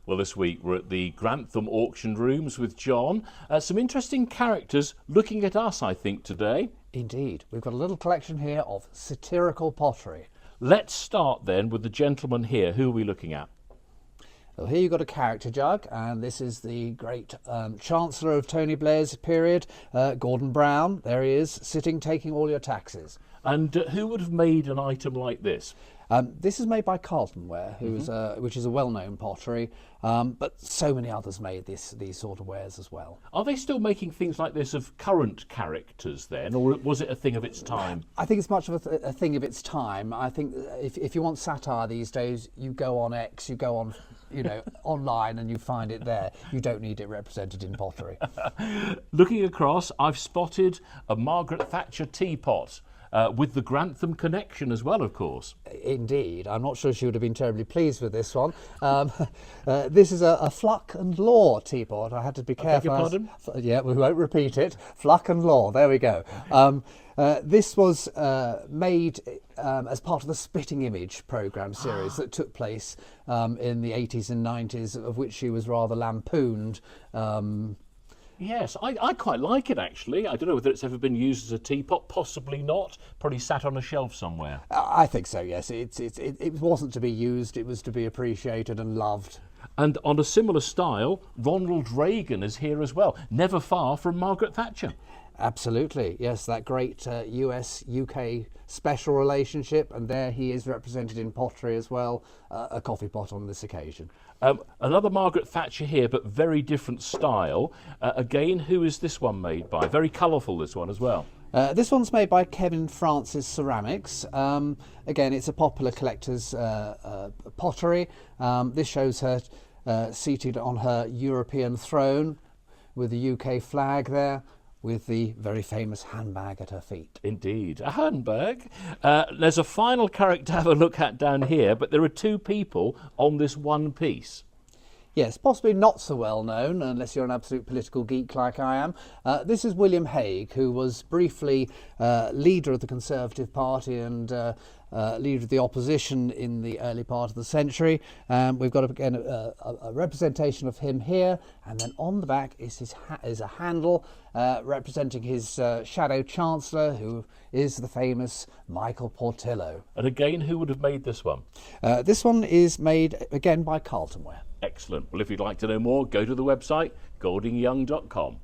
Well, this week we're at the Grantham auction rooms with John. Some interesting characters looking at us, I think, today. Indeed. We've got a little collection here of satirical pottery. Let's start then with the gentleman here. Who are we looking at? Well, here you've got a character jug, and this is the great Chancellor of Tony Blair's period, Gordon Brown. There he is, sitting, taking all your taxes. And who would have made an item like this? This is made by Carlton Ware, which is a well-known pottery, but so many others made these sort of wares as well. Are they still making things like this of current characters then, or was it a thing of its time? I think it's much of a thing of its time. I think if you want satire these days, you go on X, you go on, online, and you find it there. You don't need it represented in pottery. Looking across, I've spotted a Margaret Thatcher teapot. With the Grantham connection as well, of course. Indeed. I'm not sure she would have been terribly pleased with this one. This is a Fluck and Law teapot. I had to be careful. I beg your pardon? Yeah, we won't repeat it. Fluck and Law. There we go. This was made as part of the Spitting Image programme series that took place in the 80s and 90s, of which she was rather lampooned. Yes, I quite like it actually. I don't know whether it's ever been used as a teapot, possibly not. Probably sat on a shelf somewhere. I think so, yes. It wasn't to be used, it was to be appreciated and loved. And on a similar style, Ronald Reagan is here as well, never far from Margaret Thatcher. Absolutely, yes, that great US-UK special relationship, and there he is represented in pottery as well, a coffee pot on this occasion. Another Margaret Thatcher here, but very different style. Again, who is this one made by? Very colourful, this one as well. This one's made by Kevin Francis Ceramics. Again, it's a popular collector's pottery. This shows her seated on her European throne with the UK flag there, with the very famous handbag at her feet. Indeed, a handbag. There's a final character to have a look at down here, but there are two people on this one piece. Yes, possibly not so well known, unless you're an absolute political geek like I am. This is William Hague, who was briefly leader of the Conservative Party and leader of the opposition in the early part of the century. We've got again a representation of him here, and then on the back is a handle representing his shadow chancellor, who is the famous Michael Portillo. And again, who would have made this one? This one is made again by Carlton Ware. Excellent. Well, if you'd like to know more, go to the website goldingyoung.com.